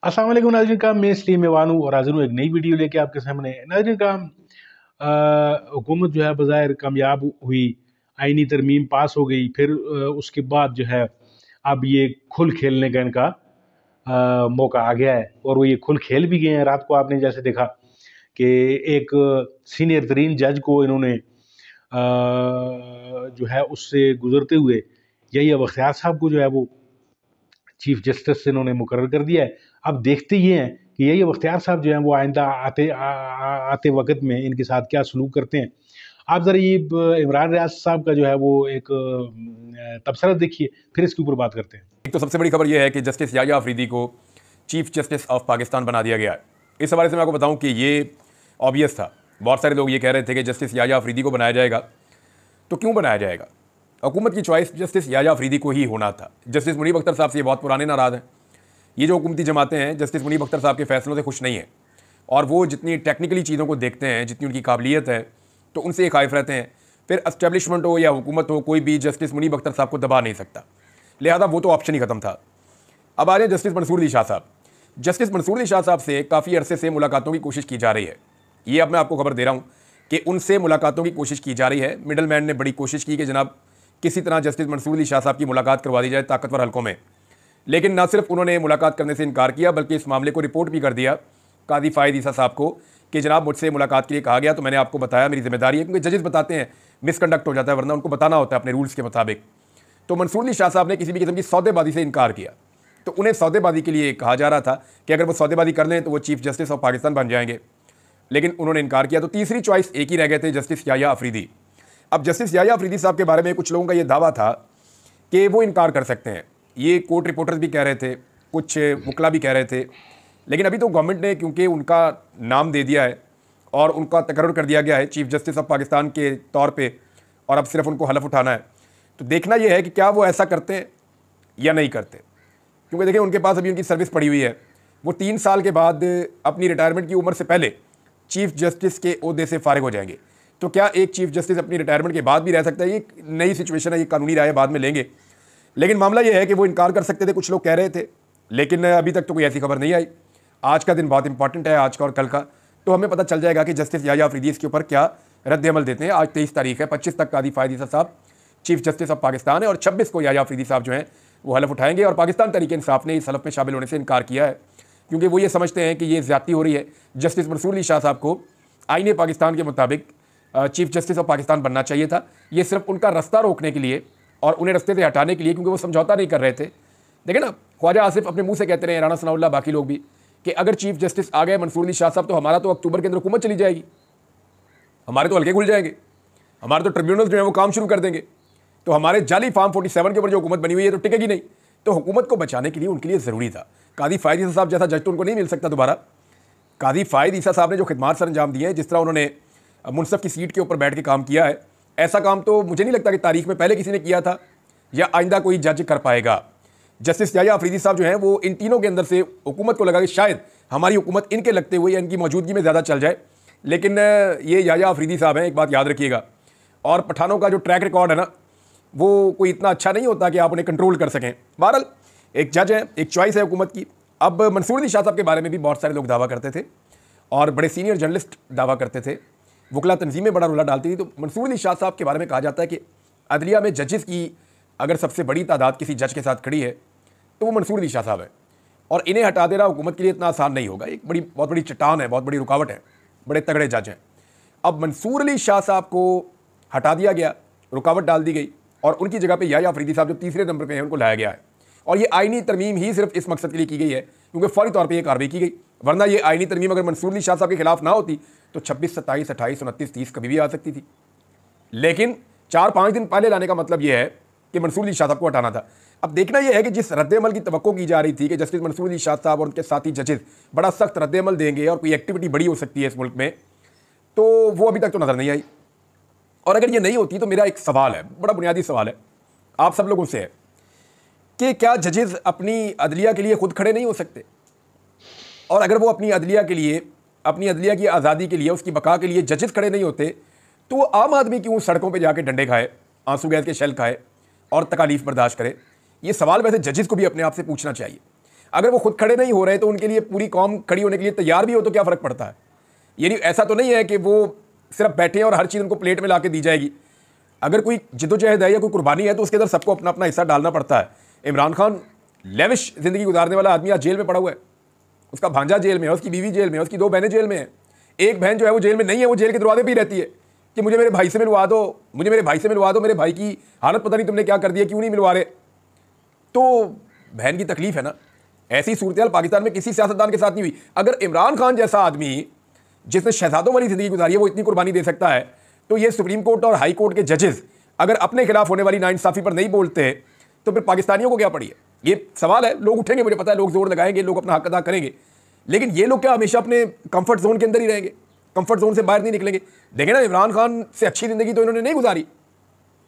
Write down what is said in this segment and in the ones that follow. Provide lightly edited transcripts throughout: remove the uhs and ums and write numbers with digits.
अस्सलाम वालेकुम नाज़रीन का मैं स्लीम मेवानू और हाज़िर हूँ एक नई वीडियो लेके आपके सामने। नाज़रीन का हुकूमत जो है बज़ाहिर कामयाब हुई, आइनी तरमीम पास हो गई, फिर उसके बाद जो है अब ये खुल खेलने का इनका मौका आ गया है और वो ये खुल खेल भी गए हैं। रात को आपने जैसे देखा कि एक सीनियर तरीन जज को इन्होंने जो है उससे गुजरते हुए यही अब अख्तियार साहब को जो है वो चीफ जस्टिस से इन्होंने मुकर्रर कर दिया है। अब देखते ये हैं कि यही बख्तियार साहब जो हैं वो आइंदा आते वक़्त में इनके साथ क्या सलूक करते हैं। आप ज़रा ये इमरान रियाज साहब का जो है वो एक तबसरा देखिए, फिर इसके ऊपर बात करते हैं। एक तो सबसे बड़ी खबर यह है कि जस्टिस याह्या अफरीदी को चीफ जस्टिस ऑफ पाकिस्तान बना दिया गया है। इस हवाले से मैं आपको बताऊं कि ये ऑब्वियस था। बहुत सारे लोग ये कह रहे थे कि जस्टिस याह्या अफरीदी को बनाया जाएगा, तो क्यों बनाया जाएगा? हुकूमत की चॉइस जस्टिस याह्या अफरीदी को ही होना था। जस्टिस मुनीब अख्तर साहब से ये बहुत पुराने नाराज़ हैं। ये जो हुकूमती जमातें हैं जस्टिस मुनीब अख्तर साहब के फैसलों से खुश नहीं हैं, और वो जितनी टेक्निकली चीज़ों को देखते हैं, जितनी उनकी काबिलियत है, तो उनसे ये खाइफ रहते हैं। फिर एस्टेब्लिशमेंट हो या हुकूमत हो, कोई भी जस्टिस मुनीब अख्तर साहब को दबा नहीं सकता, लिहाजा वो तो ऑप्शन ही खत्म था। अब आ रहे हैं जस्टिस मंसूर अली शाह साहब। जस्टिस मंसूर अली शाह साहब से काफ़ी अरसे से मुलाकातों की कोशिश की जा रही है। ये अब मैं आपको खबर दे रहा हूँ कि उनसे मुलाकातों की कोशिश की जा रही है। मिडल मैन ने बड़ी कोशिश की कि जनाब किसी तरह जस्टिस मंसूर अली शाह साहब की मुलाकात करवा दी जाए ताकतवर हलकों में, लेकिन न सिर्फ उन्होंने मुलाकात करने से इनकार किया बल्कि इस मामले को रिपोर्ट भी कर दिया कादी फ़ायद ईसा साहब को कि जनाब मुझसे मुलाकात के लिए कहा गया, तो मैंने आपको बताया मेरी जिम्मेदारी है, क्योंकि जजेस बताते हैं मिसकंडक्ट हो जाता है, वरना उनको बताना होता है अपने रूल्स के मुताबिक। तो मंसूर अली शाह साहब ने किसी भी किस्म की सौदेबाजी से इनकार किया, तो उन्हें सौदेबाजी के लिए कहा जा रहा था कि अगर वो सौदेबाजी कर लें तो वो चीफ जस्टिस ऑफ पाकिस्तान बन जाएंगे, लेकिन उन्होंने इनकार किया। तो तीसरी चॉइस एक ही रह गए थे, जस्टिस याह्या अफरीदी। अब जस्टिस याह्या अफरीदी साहब के बारे में कुछ लोगों का ये दावा था कि वो इनकार कर सकते हैं। ये कोर्ट रिपोर्टर्स भी कह रहे थे, कुछ वकला भी कह रहे थे, लेकिन अभी तो गवर्नमेंट ने क्योंकि उनका नाम दे दिया है और उनका तकर्रुर कर दिया गया है चीफ जस्टिस ऑफ पाकिस्तान के तौर पे, और अब सिर्फ उनको हलफ उठाना है, तो देखना यह है कि क्या वो ऐसा करते हैं या नहीं करते। क्योंकि देखिए उनके पास अभी उनकी सर्विस पड़ी हुई है, वो 3 साल के बाद अपनी रिटायरमेंट की उम्र से पहले चीफ जस्टिस के ओहदे से फारिग हो जाएंगे। तो क्या एक चीफ जस्टिस अपनी रिटायरमेंट के बाद भी रह सकता है? ये नई सिचुएशन है, ये कानूनी राय बाद में लेंगे, लेकिन मामला ये है कि वो इनकार कर सकते थे, कुछ लोग कह रहे थे, लेकिन अभी तक तो कोई ऐसी खबर नहीं आई। आज का दिन बहुत इंपॉर्टेंट है, आज का और कल का, तो हमें पता चल जाएगा कि जस्टिस याह्या अफरीदी इसके ऊपर क्या रद्द अमल देते हैं। आज 23 तारीख है, 25 तक कादी फ़ायद ईसा साहब चीफ जस्टिस ऑफ पाकिस्तान है, और 26 को याह्या अफरीदी साहब जो हैं वो हलफ उठाएंगे। और पाकिस्तान तहरीक इंसाफ ने इस हलफ में शामिल होने से इनकार किया है, क्योंकि वो ये समझते हैं कि ये ज़्यादती हो रही है। जस्टिस मंसूर अली शाह साहब को आईने पाकिस्तान के मुताबिक चीफ जस्टिस ऑफ पाकिस्तान बनना चाहिए था। ये सिर्फ उनका रास्ता रोकने के लिए और उन्हें रास्ते से हटाने के लिए, क्योंकि वो समझौता नहीं कर रहे थे। देखिए ना, ख्वाजा आसिफ अपने मुंह से कहते रहे, राना सनाउल्लाह, बाकी लोग भी, कि अगर चीफ जस्टिस आ गए मंसूर अली शाह साहब तो हमारा तो अक्टूबर के अंदर हुकूमत चली जाएगी, हमारे तो हल्के खुल जाएंगे, हमारे तो ट्रिब्यूनल जो है वो काम शुरू कर देंगे, तो हमारे जाली फार्म 47 के ऊपर जो हुकूमत बनी हुई है तो टिकेगी नहीं। तो हुकूमत को बचाने के लिए उनके लिए ज़रूरी था। कादी फ़ायद ईसा साहब जैसा जज तो उनको नहीं मिल सकता दोबारा। कादी फ़ायद ईसा साहब ने जो खिदमात सर अंजाम दिए हैं, जिस तरह उन्होंने मुनसफ की सीट के ऊपर बैठ के काम किया है, ऐसा काम तो मुझे नहीं लगता कि तारीख में पहले किसी ने किया था या आइंदा कोई जज कर पाएगा। जस्टिस याह्या अफरीदी साहब जो हैं वो इन तीनों के अंदर से हुकूमत को लगा कि शायद हमारी हुकूमत इनके लगते हुए या इनकी मौजूदगी में ज़्यादा चल जाए, लेकिन ये याह्या अफरीदी साहब हैं, एक बात याद रखिएगा। और पठानों का जो ट्रैक रिकॉर्ड है ना, वो कोई इतना अच्छा नहीं होता कि आप उन्हें कंट्रोल कर सकें। बहरहाल एक जज है, एक चॉइस है हुकूमत की। अब मंसूर अली शाह साहब के बारे में भी बहुत सारे लोग दावा करते थे और बड़े सीनियर जर्नलिस्ट दावा करते थे, वकला तंजीमें बड़ा रोला डालती थी। तो मंसूर अली शाह साहब के बारे में कहा जाता है कि अदलिया में जजेस की अगर सबसे बड़ी तादाद किसी जज के साथ खड़ी है तो वो मंसूर अली शाह साहब है, और इन्हें हटा देना हुकूमत के लिए इतना आसान नहीं होगा। एक बहुत बड़ी चट्टान है, बहुत बड़ी रुकावट है, बड़े तगड़े जज हैं। अब मंसूर अली शाह साहब को हटा दिया गया, रुकावट डाल दी गई, और उनकी जगह पे याह्या अफरीदी साहब जो तीसरे नंबर पे हैं उनको लाया गया है। और ये आईनी तरमीम ही सिर्फ इस मकसद के लिए की गई है, क्योंकि फौरी तौर पर यह कार्रवाई की गई, वरना ये आईनी तरमीम अगर मंसूर अली शाह साहब के खिलाफ ना होती तो 26, 27, 28, 29, 30 कभी भी आ सकती थी। लेकिन 4-5 दिन पहले लाने का मतलब यह है कि मंसूर अली शाह साहब को हटाना था। अब देखना यह है कि जिस रद्द-ए-अमल की तवक्को की जा रही थी कि जस्टिस मंसूर अली शाह साहब और उनके साथी जजेस बड़ा सख्त रद्द-ए-अमल देंगे और कोई एक्टिविटी बड़ी हो सकती है इस मुल्क में, तो वो अभी तक तो नज़र नहीं आई। और अगर ये नहीं होती तो मेरा एक सवाल है, बड़ा बुनियादी सवाल है आप सब लोगों से, है कि क्या जजेस अपनी अदलिया के लिए खुद खड़े नहीं हो सकते? और अगर वो अपनी अदलिया के लिए, अपनी अदलिया की आज़ादी के लिए, उसकी बका के लिए जजेस खड़े नहीं होते, तो वो आम आदमी क्यों सड़कों पे जाके डंडे खाए, आंसू गैस के शेल खाए और तकालीफ बर्दाश्त करे? ये सवाल वैसे जजेस को भी अपने आप से पूछना चाहिए। अगर वो खुद खड़े नहीं हो रहे तो उनके लिए पूरी कौम खड़ी होने के लिए तैयार भी हो तो क्या फ़र्क पड़ता है। यानी ऐसा तो नहीं है कि वो सिर्फ बैठे हैं और हर चीज़ उनको प्लेट में ला के दी जाएगी। अगर कोई जिद्दोजहद है या कोई कुर्बानी है तो उसके अंदर सबको अपना अपना हिस्सा डालना पड़ता है। इमरान खान लेविश ज़िंदगी गुजारने वाला आदमी आज जेल में पड़ा हुआ है, उसका भांजा जेल में है, उसकी बीवी जेल में है, उसकी 2 बहनें जेल में हैं। एक बहन जो है वो जेल में नहीं है, वो जेल के दरवाजे पर ही रहती है कि मुझे मेरे भाई से मिलवा दो, मुझे मेरे भाई से मिलवा दो, मेरे भाई की हालत पता नहीं तुमने क्या कर दिया, क्यों नहीं मिलवा रहे। तो बहन की तकलीफ है ना। ऐसी सूरत पाकिस्तान में किसी सियासतदान के साथ नहीं हुई। अगर इमरान खान जैसा आदमी जिसने शहजादों वाली जिंदगी गुजारी है वो इतनी कुर्बानी दे सकता है, तो ये सुप्रीम कोर्ट और हाई कोर्ट के जजेस अगर अपने खिलाफ होने वाली नाइंसाफी पर नहीं बोलते तो फिर पाकिस्तानियों को क्या पड़ी है। ये सवाल है। लोग उठेंगे, मुझे पता है, लोग जोर लगाएंगे, लोग अपना हक अदा करेंगे, लेकिन ये लोग क्या हमेशा अपने कंफर्ट जोन के अंदर ही रहेंगे, कंफर्ट जोन से बाहर नहीं निकलेंगे। देखें ना, इमरान खान से अच्छी जिंदगी तो इन्होंने नहीं गुजारी।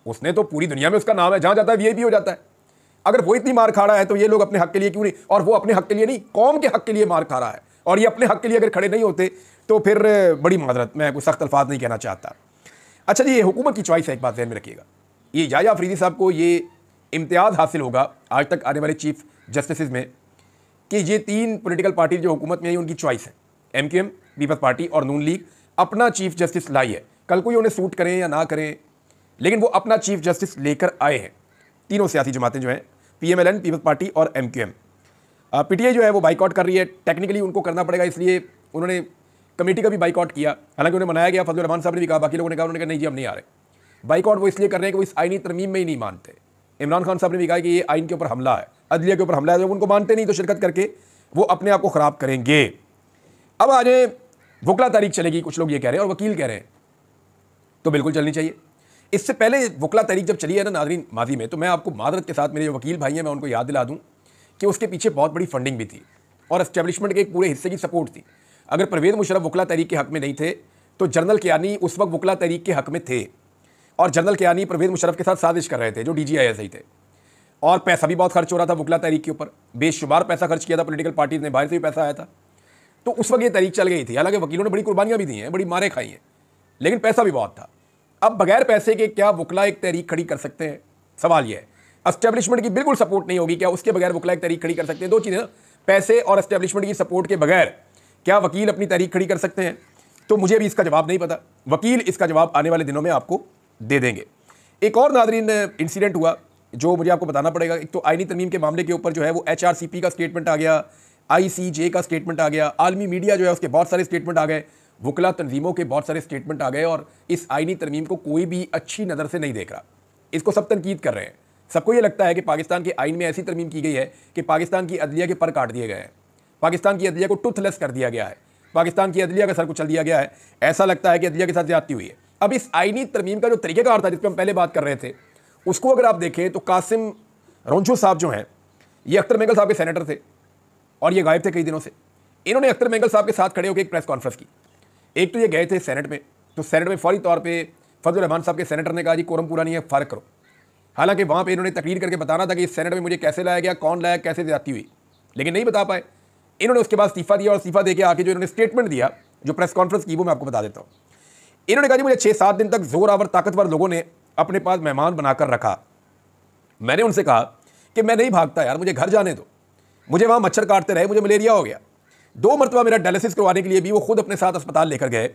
उसने तो पूरी दुनिया में उसका नाम है, जहां जाता है वीआईपी हो जाता है। अगर वो इतनी मार खा रहा है तो ये लोग अपने हक के लिए क्यों नहीं, और वो अपने हक के लिए नहीं, कौम के हक के लिए मार खा रहा है, और ये अपने हक के लिए अगर खड़े नहीं होते तो फिर बड़ी माजरत, मैं कोई सख्त अल्फाज नहीं कहना चाहता। अच्छा जी, ये हुकूमत की चॉइस है, एक बात ध्यान में रखिएगा। ये याया अफरीदी साहब को ये इम्तियाज़ हासिल होगा आज तक आने वाले चीफ जस्टिस में कि ये 3 पॉलिटिकल पार्टी जो हुकूमत में है उनकी चॉइस है, MQM, पीपल्स पार्टी और नून लीग, अपना चीफ जस्टिस लाई है। कल कोई उन्हें सूट करें या ना करें, लेकिन वो अपना चीफ जस्टिस लेकर आए हैं। तीनों सियासी जमातें जो हैं, PMLN, पीपल्स पार्टी और MQM। PTI जो है वो बाइकआउट कर रही है। टेक्निकली उनको करना पड़ेगा, इसलिए उन्होंने कमेटी का भी बाइकआउट किया। हालांकि उन्हें मनाया गया, फजलुर रहमान साहब ने भी कहा, बाकी लोगों ने कहा, उन्होंने कहा नहीं जी हम नहीं आ रहे। बाइकआउट वो इसलिए कर रहे हैं कि वो इस आईनी तरमीम में ही नहीं मानते। इमरान खान साहब ने भी कहा कि ये आइन के ऊपर हमला है, अदलिया के ऊपर हमला है, जब उनको मानते नहीं तो शिरकत करके वो अपने आप को ख़राब करेंगे। अब आज वकला तारीख चलेगी, कुछ लोग ये कह रहे हैं, और वकील कह रहे हैं, तो बिल्कुल चलनी चाहिए। इससे पहले वकला तारीख जब चली है ना नाज़रीन माजी में, तो मैं आपको मादरत के साथ, मेरे जो वकील भाई हैं, मैं उनको याद दिला दूँ कि उसके पीछे बहुत बड़ी फंडिंग भी थी और एस्टेब्लिशमेंट के एक पूरे हिस्से की सपोर्ट थी। अगर परवेज़ मुशर्रफ वकला तहरीक के हक़ में नहीं थे तो जनरल कियानी उस वक्त वकला तहरीक के हक़ में थे, और जनरल कियानी परवेज़ मुशर्रफ के साथ साजिश कर रहे थे, जो DGISI थे, और पैसा भी बहुत खर्च हो रहा था वकला तहरीक के ऊपर, बेशुमार पैसा खर्च किया था पॉलिटिकल पार्टीज़ ने, बाहर से भी पैसा आया था। तो उस वक्त ये तहरीक चल गई थी। हालांकि वकीलों ने बड़ी कुर्बानियाँ भी दी हैं, बड़ी मारें खाई हैं, लेकिन पैसा भी बहुत था। अब बगैर पैसे के क्या वकला एक तहरीक खड़ी कर सकते हैं? सवाल यह है। एस्टेब्लिशमेंट की बिल्कुल सपोर्ट नहीं होगी, क्या उसके बगैर वकला एक तहरीक खड़ी कर सकते हैं? दो चीज़ें ना, पैसे और एस्टेब्लिशमेंट की सपोर्ट के बगैर क्या वकील अपनी तहरीक खड़ी कर सकते हैं? तो मुझे भी इसका जवाब नहीं पता। वकील इसका जवाब आने वाले दिनों में आपको दे देंगे। एक और नाज़रीन इंसिडेंट हुआ जो मुझे आपको बताना पड़ेगा। एक तो आईनी तरमीम के मामले के ऊपर जो है वो HRCP का स्टेटमेंट आ गया, ICJ का स्टेटमेंट आ गया, आलमी मीडिया जो है उसके बहुत सारे स्टेटमेंट आ गए, वकला तंजीमों के बहुत सारे स्टेटमेंट आ गए, और इस आईनी तरमीम को कोई भी अच्छी नज़र से नहीं देख रहा। इसको सब तनकीद कर रहे हैं। सबको ये लगता है कि पाकिस्तान के आइन में ऐसी तरमीम की गई है कि पाकिस्तान की अदलिया के पर काट दिए गए हैं, पाकिस्तान की अदलिया को टूथलेस कर दिया गया है, पाकिस्तान की अदलिया का सर कुचल दिया गया है। ऐसा लगता है कि अदलिया के साथ ज्यादती हुई है। अब इस आईनी तरमीम का जो तरीक़ेकार था जिस पर हम पहले बात कर रहे थे, उसको अगर आप देखें तो कासिम रोंचो साहब जो हैं, ये अख्तर मेंगल साहब के सेनेटर थे और ये गायब थे कई दिनों से। इन्होंने अख्तर मेंगल साहब के साथ खड़े होकर एक प्रेस कॉन्फ्रेंस की। एक तो ये गए थे सेनेट में, तो सेनेट में फौरी तौर पर फजल रहमान साहब के सेनेटर ने कहा जी कोरम पूरा नहीं है, फ़र्क करो। हालांकि वहाँ पे इन्होंने तकरीर करके बताना था कि इस सेनेट में मुझे कैसे लाया गया, कौन लाया, कैसे ज्यादती हुई, लेकिन नहीं बता पाए। इन्होंने उसके बाद इस्तीफा दिया, और इस्तीफा देके आके जो इन्होंने स्टेटमेंट दिया, जो प्रेस कॉन्फ्रेंस की, वो मैं आपको बता देता हूँ। इन्होंने कहा जी मुझे 6-7 दिन तक जोरावर ताकतवर लोगों ने अपने पास मेहमान बनाकर रखा। मैंने उनसे कहा कि मैं नहीं भागता यार, मुझे घर जाने दो, मुझे वहाँ मच्छर काटते रहे, मुझे मलेरिया हो गया। 2 मरतबा मेरा डायलिसिस करवाने के लिए भी वो खुद अपने साथ अस्पताल लेकर गए,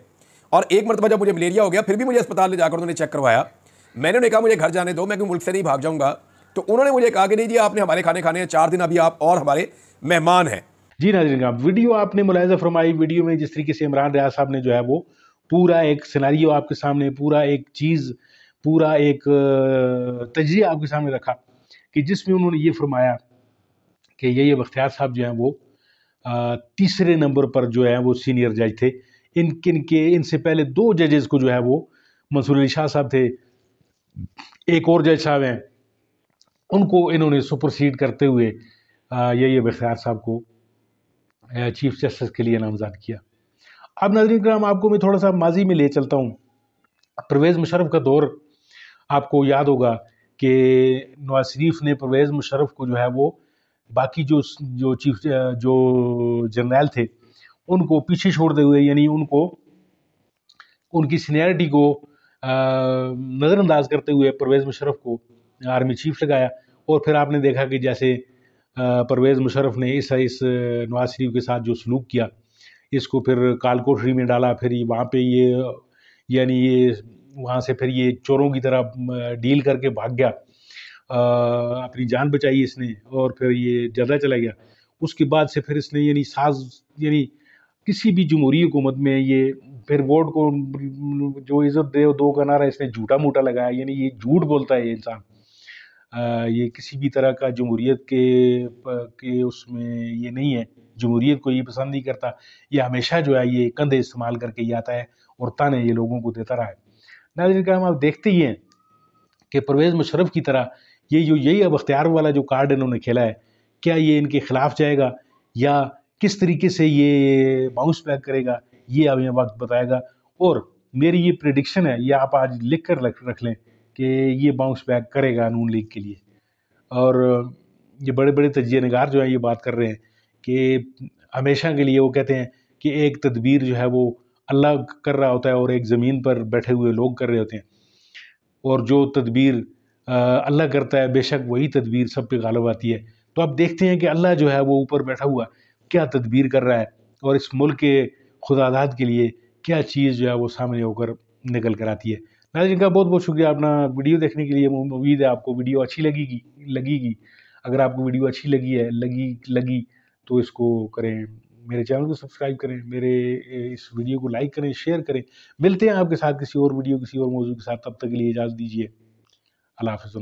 और 1 मरतबा जब मुझे मलेरिया हो गया फिर भी मुझे अस्पताल ले जाकर उन्होंने चेक करवाया। मैंने उन्हें कहा मुझे घर जाने दो, मैं क्यों मुल्क से नहीं भाग जाऊंगा। तो उन्होंने मुझे कहा कि नहीं जी आपने हमारे खाने खाने हैं, 4 दिन अभी आप और हमारे मेहमान हैं। जी नाज़रीन, आप वीडियो आपने मुलाहिज़ा फरमाई। वीडियो में जिस तरीके से इमरान रियाज साहब ने जो है वो पूरा एक सिनेरियो आपके सामने, पूरा एक चीज़, पूरा एक तजिया आपके सामने रखा कि जिसमें उन्होंने ये फरमाया कि ये बख्तियार साहब जो हैं वो तीसरे नंबर पर जो है वो सीनियर जज थे। इनसे पहले 2 जजेस को जो है वो मंसूर अली शाह साहब थे, एक और जज साहब हैं, उनको इन्होंने सुपरसीड करते हुए ये बख्तियार साहब को चीफ जस्टिस के लिए नामजद किया। अब नाज़रीन करम, आपको मैं थोड़ा सा माजी में ले चलता हूँ। परवेज़ मुशर्रफ का दौर आपको याद होगा कि नवाज शरीफ ने परवेज़ मुशर्रफ को जो है वो बाकी जो जर्नैल थे उनको पीछे छोड़ते हुए, यानी उनको उनकी सीनियरिटी को नज़रअंदाज करते हुए परवेज़ मुशर्रफ को आर्मी चीफ लगाया। और फिर आपने देखा कि जैसे परवेज़ मुशर्रफ ने इस नवाज शरीफ के साथ जो सलूक किया, इसको फिर कालकोठरी में डाला, फिर वहाँ पे यानी ये वहाँ से फिर ये चोरों की तरह डील करके भाग गया। अपनी जान बचाई इसने और फिर ये जदा चला गया। उसके बाद से फिर इसने यानी किसी भी जमहूरी हुकूमत में ये फिर वोट को जो इज्जत दे दो का नारा इसने झूठा मूठा लगाया, यानी ये झूठ बोलता है ये इंसान। ये किसी भी तरह का जमहूरियत के उसमें ये नहीं है, जमहूरियत को ये पसंद नहीं करता। ये हमेशा जो है ये कंधे इस्तेमाल करके ये आता है और ताने ये लोगों को देता रहा है। नाज़रीन किराम, आप देखते ही हैं कि परवेज़ मुशर्रफ की तरह यही अब अख्तियार वाला जो कार्ड इन्होंने खेला है, क्या ये इनके खिलाफ जाएगा या किस तरीके से ये बाउंस बैक करेगा, ये हमें वक्त बताएगा। और मेरी ये प्रिडिक्शन है, ये आप आज लिख कर रख लें कि ये बाउंस बैक करेगा नून लीग के लिए। और ये बड़े बड़े तजिया निगार जो हैं ये बात कर रहे हैं कि हमेशा के लिए वो कहते हैं कि एक तदबीर जो है वो अल्लाह कर रहा होता है और एक ज़मीन पर बैठे हुए लोग कर रहे होते हैं, और जो तदबीर अल्लाह करता है बेशक वही तदबीर सब पे गालिब आती है। तो अब देखते हैं कि अल्लाह जो है वो ऊपर बैठा हुआ क्या तदबीर कर रहा है और इस मुल्क के खुदादाद के लिए क्या चीज़ जो है वो सामने होकर निकल कर आती है। नाज़रीन का बहुत बहुत शुक्रिया अपना वीडियो देखने के लिए। उम्मीद है आपको वीडियो अच्छी लगेगी। अगर आपको वीडियो अच्छी लगी तो इसको करें, मेरे चैनल को सब्सक्राइब करें, मेरे इस वीडियो को लाइक करें, शेयर करें। मिलते हैं आपके साथ किसी और वीडियो किसी और मौजू के साथ, तब तक के लिए इजाज़त दीजिए। अल्लाह हाफ़िज़।